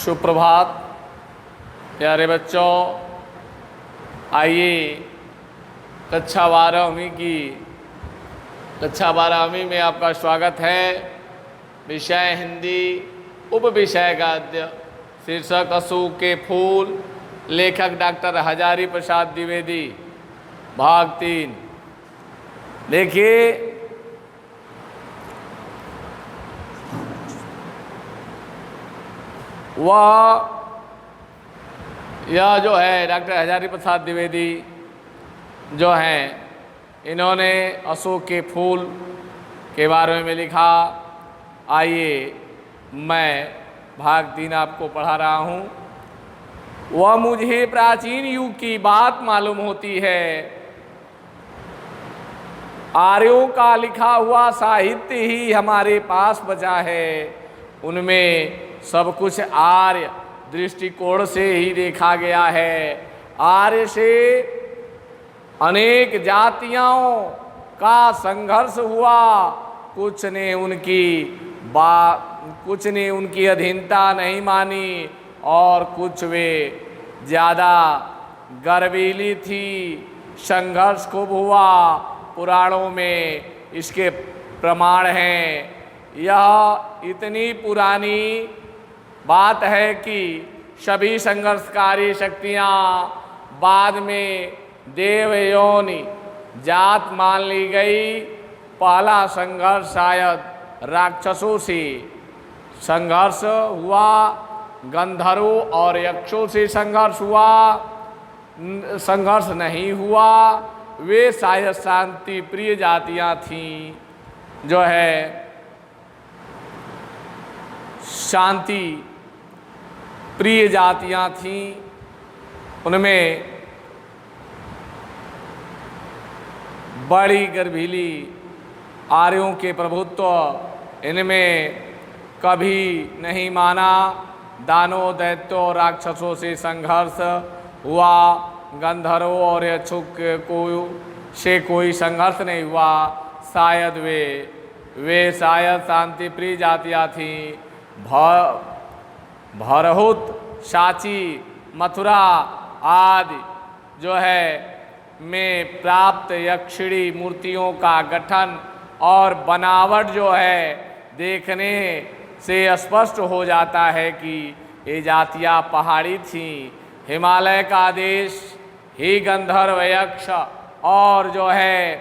सुप्रभात प्यारे बच्चों। आइए कक्षा 12वीं में आपका स्वागत है। विषय हिंदी, उप विषय गद्य, शीर्षक अशोक के फूल, लेखक डॉक्टर हजारी प्रसाद द्विवेदी, भाग 3। देखिए, यह जो है डॉक्टर हजारी प्रसाद द्विवेदी जो हैं, इन्होंने अशोक के फूल के बारे में लिखा। आइए मैं भाग 3 आपको पढ़ा रहा हूँ। वह मुझे प्राचीन युग की बात मालूम होती है। आर्यों का लिखा हुआ साहित्य ही हमारे पास बचा है। उनमें सब कुछ आर्य दृष्टिकोण से ही देखा गया है। आर्य से अनेक जातियों का संघर्ष हुआ। कुछ ने उनकी अधीनता नहीं मानी और कुछ वे ज़्यादा गर्वीली थी। संघर्ष खूब हुआ। पुराणों में इसके प्रमाण हैं। यह इतनी पुरानी बात है कि सभी संघर्षकारी शक्तियाँ बाद में देव योनि जात मान ली गई। पहला संघर्ष शायद राक्षसों से संघर्ष हुआ, गंधर्वों और यक्षों से संघर्ष हुआ। संघर्ष नहीं हुआ। वे शायद शांति प्रिय जातियाँ थीं, जो है शांति प्रिय जातियाँ थीं। उनमें बड़ी गर्भीली आर्यों के प्रभुत्व इनमें कभी नहीं माना। दानों, दैत्यों, राक्षसों से संघर्ष हुआ। गंधर्वों और यक्षों से कोई संघर्ष नहीं हुआ। शायद वे शायद शांति प्रिय जातियाँ थीं। भरहुत, साची, मथुरा आदि जो है में प्राप्त यक्षिणी मूर्तियों का गठन और बनावट जो है देखने से स्पष्ट हो जाता है कि ये जातियाँ पहाड़ी थीं। हिमालय का देश ही गंधर्व, यक्ष और जो है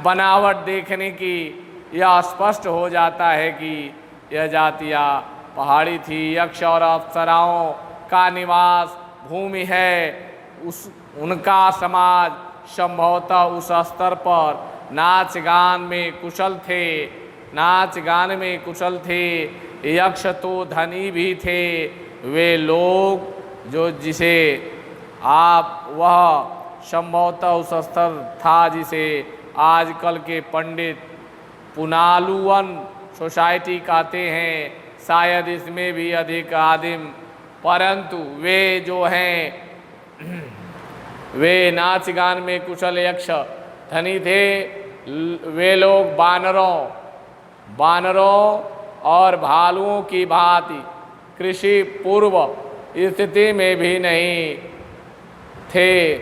बनावट देखने की यह स्पष्ट हो जाता है कि यह जातियाँ पहाड़ी थी। यक्ष और अप्सराओं का निवास भूमि है। उनका समाज संभवतः उस स्तर पर नाच गान में कुशल थे। यक्ष तो धनी भी थे। वे लोग जो जिसे वह संभवतः उस स्तर था जिसे आजकल के पंडित पुनालुवन सोसाइटी कहते हैं, शायद इसमें भी अधिक आदिम। परंतु वे जो हैं वे नाच गान में कुशल यक्ष धनी थे। वे लोग बानरों और भालुओं की भांति कृषि पूर्व स्थिति में भी नहीं थे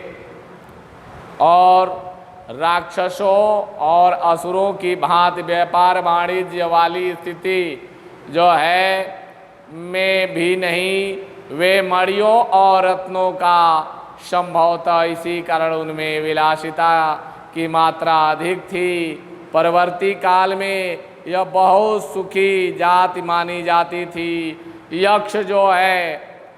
और राक्षसों और असुरों की भांति व्यापार वाणिज्य वाली स्थिति जो है में भी नहीं। वे मणियों और रत्नों का संभवतः इसी कारण उनमें विलासिता की मात्रा अधिक थी। परवर्ती काल में यह बहुत सुखी जाति मानी जाती थी। यक्ष जो है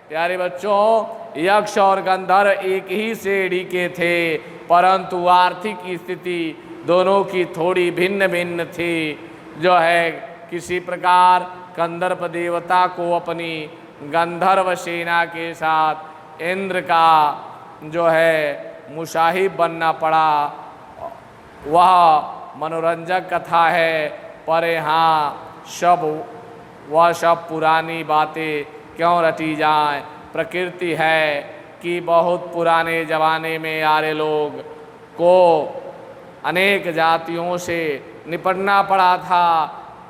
प्यारे बच्चों, यक्ष और गंधर्व एक ही श्रेणी के थे, परंतु आर्थिक स्थिति दोनों की थोड़ी भिन्न भिन्न थी। जो है किसी प्रकार गंधर्व देवता को अपनी गंधर्व सेना के साथ इंद्र का जो है मुसाहिब बनना पड़ा। वह मनोरंजक कथा है, पर यहाँ वह सब पुरानी बातें क्यों रटी जाएं। प्रकृति है कि बहुत पुराने ज़माने में आर्य लोग को अनेक जातियों से निपटना पड़ा था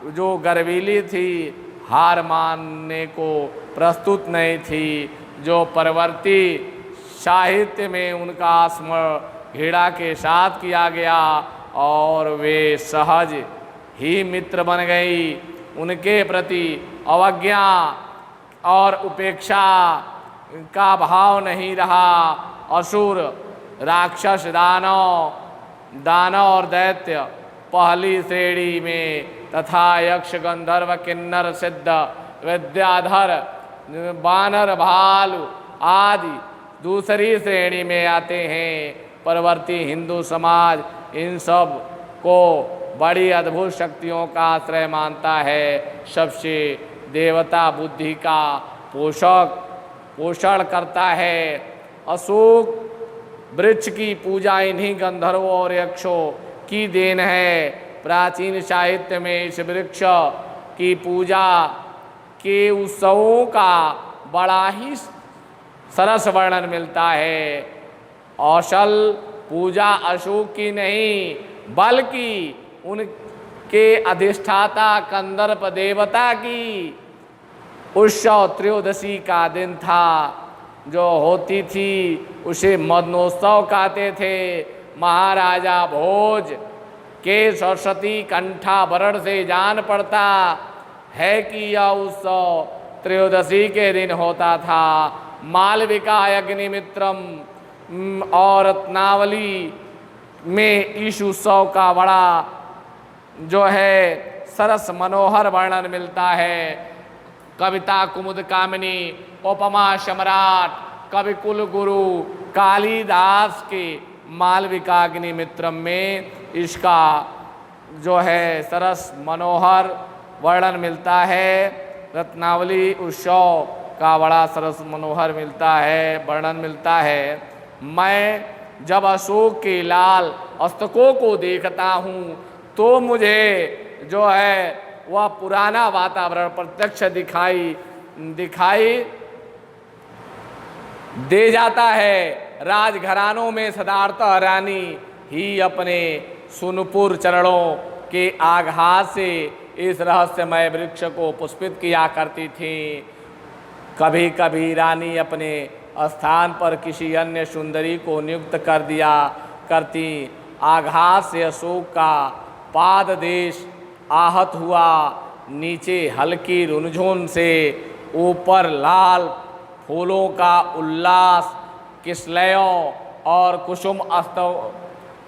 जो गर्वीली थी। हार मानने को प्रस्तुत नहीं थी। जो परवर्ती साहित्य में उनका स्मरण घृणा के साथ किया गया और वे सहज ही मित्र बन गई। उनके प्रति अवज्ञा और उपेक्षा का भाव नहीं रहा। असुर, राक्षस, दानव और दैत्य पहली श्रेणी में तथा यक्ष, गंधर्व, किन्नर, सिद्ध, विद्याधर, वानर, भालू आदि दूसरी श्रेणी में आते हैं। परवर्ती हिंदू समाज इन सब को बड़ी अद्भुत शक्तियों का आश्रय मानता है। सबसे देवता बुद्धि का पोषण करता है। अशोक वृक्ष की पूजा इन्हीं गंधर्वों और यक्षों की देन है। प्राचीन साहित्य में इस वृक्ष की पूजा के उत्सवों का बड़ा ही सरस वर्णन मिलता है। औसल पूजा अशोक की नहीं बल्कि उनके अधिष्ठाता कंदर्प देवता की उत्सव त्रयोदशी का दिन था जो होती थी, उसे मदनोत्सव कहते थे। महाराजा भोज के सरस्वती कंठाभरण से जान पड़ता है कि यह उत्सव त्रयोदशी के दिन होता था। मालविका, अग्निमित्रम और रत्नावली में इस उत्सव का बड़ा जो है सरस मनोहर वर्णन मिलता है। कविता कुमुद कामिनी, उपमा सम्राट, कवि कुल गुरु कालिदास के मालविका अग्निमित्रम में इसका जो है सरस मनोहर वर्णन मिलता है। रत्नावली उत्सव का बड़ा सरस मनोहर मिलता है, वर्णन मिलता है। मैं जब अशोक के लाल अस्तकों को देखता हूँ तो मुझे जो है वह पुराना वातावरण प्रत्यक्ष दिखाई दे जाता है। राजघरानों में सदारता रानी ही अपने सुनपुर चरणों के आघात से इस रहस्यमय वृक्ष को पुष्पित किया करती थी। कभी कभी रानी अपने स्थान पर किसी अन्य सुंदरी को नियुक्त कर दिया करती। आघात से अशोक का पाद देश आहत हुआ। नीचे हल्की रुनझुन से ऊपर लाल फूलों का उल्लास, किसलयों और कुसुम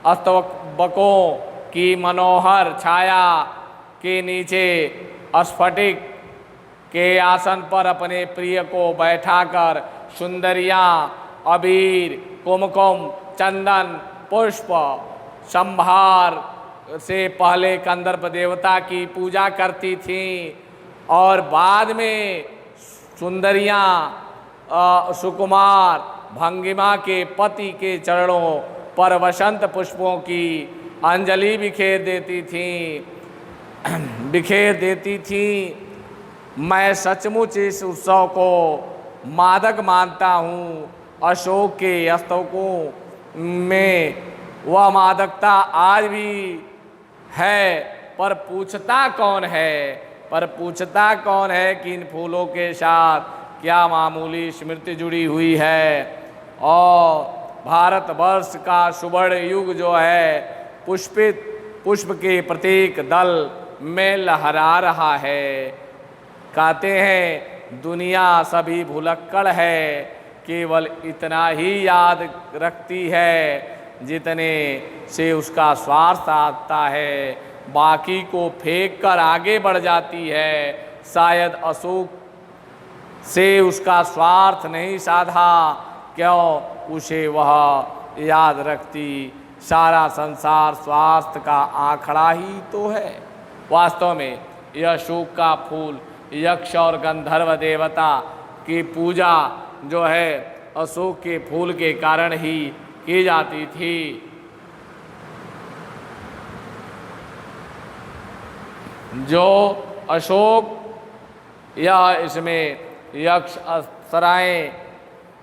अस्तबकों की मनोहर छाया के नीचे स्फटिक के आसन पर अपने प्रिय को बैठाकर सुंदरियां अबीर, कुमकुम, चंदन, पुष्प संभार से पहले कंदर्प देवता की पूजा करती थीं और बाद में सुंदरियां सुकुमार भंगिमा के पति के चरणों पर वसंत पुष्पों की अंजलि बिखेर देती थीं। मैं सचमुच इस उत्सव को मादक मानता हूँ। अशोक के स्तवकों में वह मादकता आज भी है, पर पूछता कौन है कि इन फूलों के साथ क्या मामूली स्मृति जुड़ी हुई है। और भारतवर्ष का सुवर्ण युग जो है पुष्प के प्रत्येक दल में लहरा रहा है। कहते हैं दुनिया सभी भुलक्कड़ है, केवल इतना ही याद रखती है जितने से उसका स्वार्थ आता है, बाकी को फेंक कर आगे बढ़ जाती है। शायद अशोक से उसका स्वार्थ नहीं साधा, क्यों उसे वह याद रखती। सारा संसार स्वार्थ का आंकड़ा ही तो है। वास्तव में यह अशोक का फूल यक्ष और गंधर्व देवता की पूजा जो है अशोक के फूल के कारण ही की जाती थी। जो अशोक यह इसमें यक्ष अप्सराएं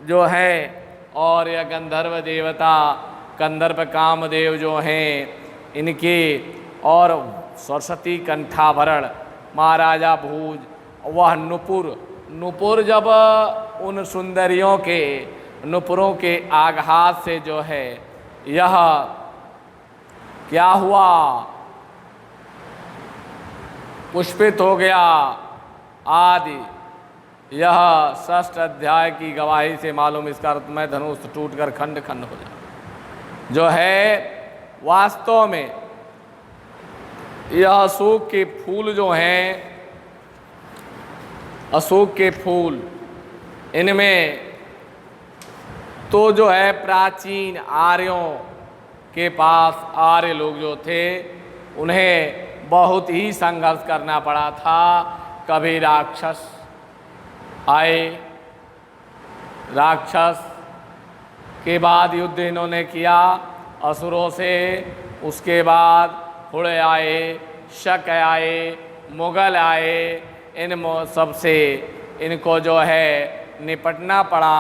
जो हैं और यह गंधर्व देवता कंदर्प कामदेव जो हैं इनके और सरस्वती कंठाभरण महाराजा भोज वह नुपुर जब उन सुंदरियों के नुपुरों के आघात से जो है यह क्या हुआ, पुष्पित हो गया आदि। यह षष्ठ अध्याय की गवाही से मालूम, इसका अर्थ में धनुष टूटकर खंड खंड हो जाए। जो है वास्तव में यह अशोक के फूल जो हैं, अशोक के फूल, इनमें तो जो है प्राचीन आर्यों के पास, आर्य लोग जो थे उन्हें बहुत ही संघर्ष करना पड़ा था। कभी राक्षस आए, राक्षस के बाद युद्ध इन्होंने किया असुरों से, उसके बाद हुड़े आए, शक आए, मुगल आए, इन सबसे इनको जो है निपटना पड़ा।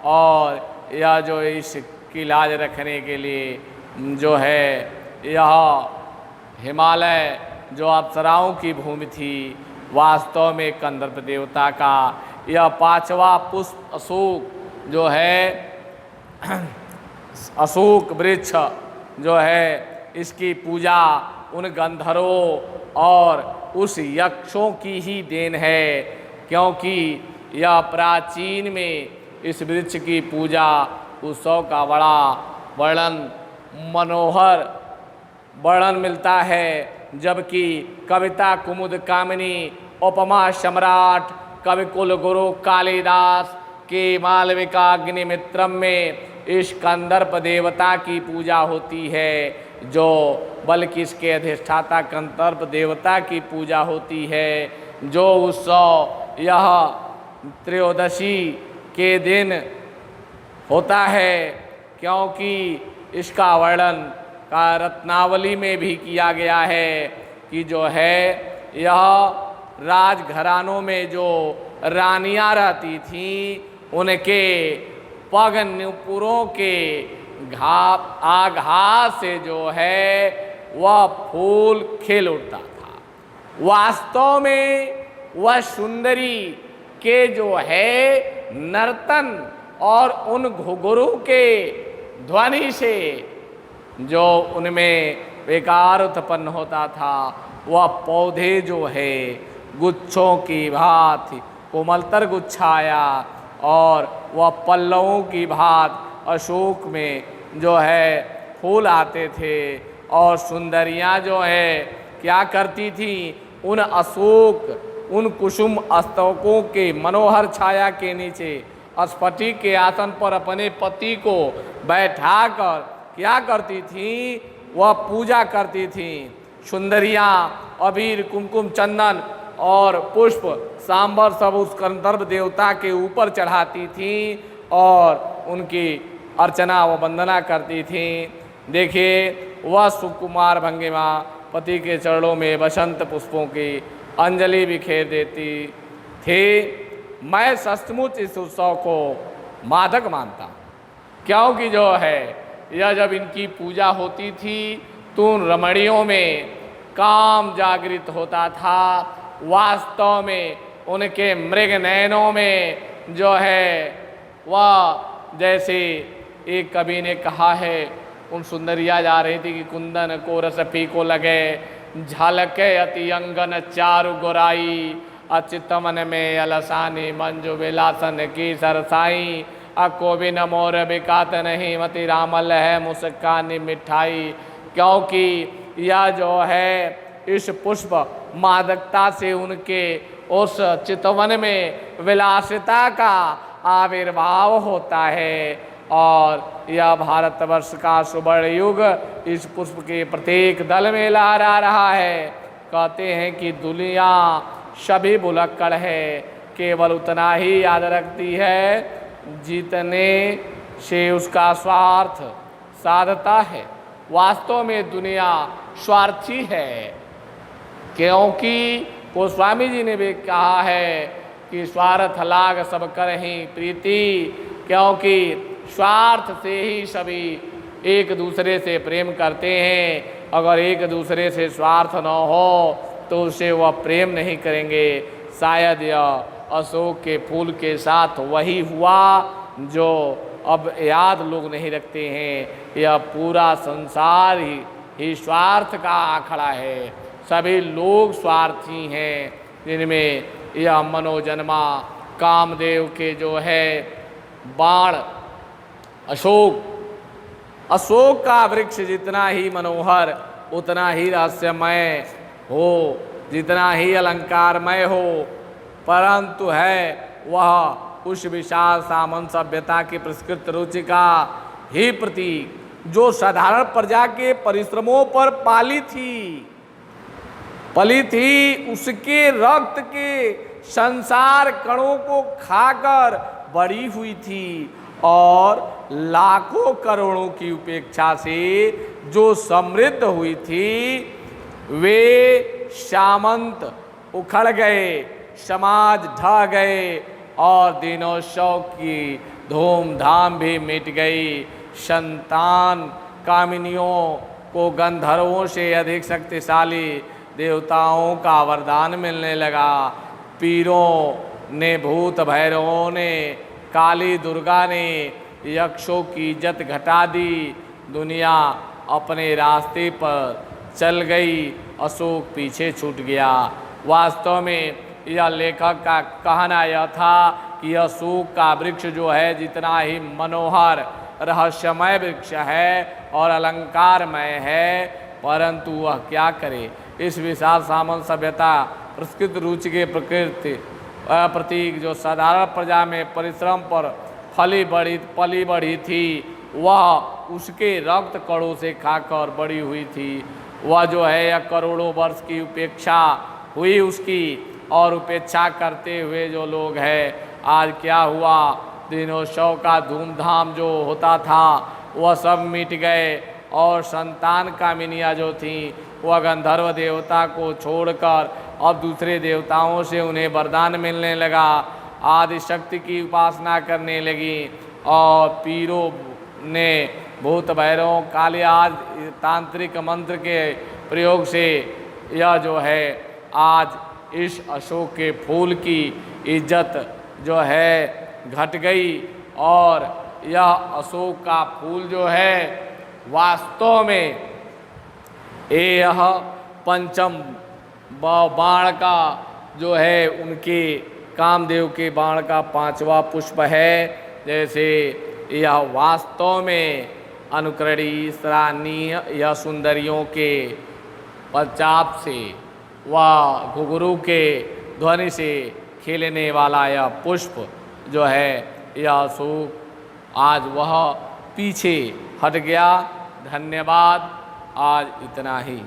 और यह जो इसकी लाज रखने के लिए जो है यह हिमालय जो अप्सराओं की भूमि थी, वास्तव में कंदर्प देवता का यह 5वां पुष्प अशोक जो है, अशोक वृक्ष जो है, इसकी पूजा उन गंधर्वों और उस यक्षों की ही देन है, क्योंकि यह प्राचीन में इस वृक्ष की पूजा उत्सव का बड़ा वर्णन, मनोहर वर्णन मिलता है। जबकि कविता कुमुद कामिनी उपमा सम्राट कवि कुल गुरु कालिदास के मालविका अग्निमित्रम में इस कंदर्प देवता की पूजा होती है, जो बल्कि इसके अधिष्ठाता कंदर्प देवता की पूजा होती है। जो उत्सव यह त्रयोदशी के दिन होता है, क्योंकि इसका वर्णन का रत्नावली में भी किया गया है कि जो है यह राजघरानों में जो रानियां रहती थीं उनके पग नुपुरों के आघात से जो है वह फूल खिल उठता था। वास्तव में वह सुंदरी के जो है नर्तन और उन घुघरू के ध्वनि से जो उनमें विकार उत्पन्न होता था, वह पौधे जो है गुच्छों की भांति कोमलतर गुच्छाया और वह पल्लवों की भांति अशोक में जो है फूल आते थे। और सुंदरियां जो है क्या करती थी, उन अशोक, उन कुसुम स्तवकों के मनोहर छाया के नीचे स्फटिक के आसन पर अपने पति को बैठाकर क्या करती थी, वह पूजा करती थी। सुंदरियां अबीर कुमकुम चंदन और पुष्प सांबर सब उस कंदर्प देवता के ऊपर चढ़ाती थी और उनकी अर्चना व वंदना करती थी। देखिए वह सुकुमार भंगिमा पति के चरणों में बसंत पुष्पों की अंजलि बिखेर देती थी। मैं सचमुच इस उत्सव को मादक मानता हूँ, क्योंकि जो है यह जब इनकी पूजा होती थी तो उन रमणियों में काम जागृत होता था। वास्तव में उनके मृग नयनों में जो है वह, जैसे एक कवि ने कहा है, उन सुंदरिया जा रही थी कि कुंदन को रस फीको लगे, झलके अति अंगन चारु गोराई, अचित मन में अलसानी मंजू विलासन की सरसाई, अकोबी न मोर बिकात नहीं मति रामल है मुस्कानी मिठाई। क्योंकि यह जो है इस पुष्प मादकता से उनके उस चितवन में विलासिता का आविर्भाव होता है। और यह भारतवर्ष का सुवर्ण युग इस पुष्प के प्रत्येक दल में लहरा रहा है। कहते हैं कि दुनिया सभी भुलक्कड़ है, केवल उतना ही याद रखती है जितने से उसका स्वार्थ साधता है। वास्तव में दुनिया स्वार्थी है, क्योंकि गोस्वामी जी ने भी कहा है कि स्वार्थ लाग सब कर ही प्रीति, क्योंकि स्वार्थ से ही सभी एक दूसरे से प्रेम करते हैं। अगर एक दूसरे से स्वार्थ न हो तो उसे वह प्रेम नहीं करेंगे। शायद यह अशोक के फूल के साथ वही हुआ जो अब याद लोग नहीं रखते हैं। यह पूरा संसार ही स्वार्थ का आखड़ा है, सभी लोग स्वार्थी हैं, जिनमें यह मनोजन्मा कामदेव के जो है बाण अशोक का वृक्ष जितना ही मनोहर, उतना ही रहस्यमय हो, जितना ही अलंकारमय हो, परंतु है वह उस विशाल सामंत सभ्यता की परिष्कृत रुचि का ही प्रतीक, जो साधारण प्रजा के परिश्रमों पर पली थी, उसके रक्त के संसार कणों को खाकर बड़ी हुई थी, और लाखों करोड़ों की उपेक्षा से जो समृद्ध हुई थी, वे सामंत उखड़ गए, समाज ढह गए, और दिनोत्सव की धूमधाम भी मिट गई। संतान कामिनियों को गंधर्वों से अधिक शक्तिशाली देवताओं का वरदान मिलने लगा। पीरों ने, भूत भैरवों ने, काली दुर्गा ने यक्षों की इज्जत घटा दी। दुनिया अपने रास्ते पर चल गई, अशोक पीछे छूट गया। वास्तव में यह लेखक का कहना यह था कि अशोक का वृक्ष जो है जितना ही मनोहर रहस्यमय वृक्ष है और अलंकारमय है, परंतु वह क्या करे, इस विशाल सामंत सभ्यता प्रकृत रुचि के प्रतीक जो साधारण प्रजा में परिश्रम पर पली बढ़ी थी, वह उसके रक्त कणों से खाकर बड़ी हुई थी। वह जो है यह करोड़ों वर्ष की उपेक्षा हुई उसकी, और उपेक्षा करते हुए जो लोग हैं, आज क्या हुआ, दिनोत्सव का धूमधाम जो होता था वह सब मिट गए, और संतान कामिनियाँ जो थीं वह गंधर्व देवता को छोड़कर अब दूसरे देवताओं से उन्हें वरदान मिलने लगा, आदि शक्ति की उपासना करने लगी, और पीरों ने, भूत भैरवों, काली आदि तांत्रिक मंत्र के प्रयोग से यह जो है आज इस अशोक के फूल की इज्जत जो है घट गई। और यह अशोक का फूल जो है वास्तव में यह पंचम बाण का जो है उनके कामदेव के बाण का 5वां पुष्प है। जैसे यह वास्तव में अनुकरणीय, सराहनीय, यह सुंदरियों के पश्चात से वह घुघरू के ध्वनि से खिलने वाला यह पुष्प जो है, यह अशोक आज वह पीछे हट गया। धन्यवाद, आज इतना ही।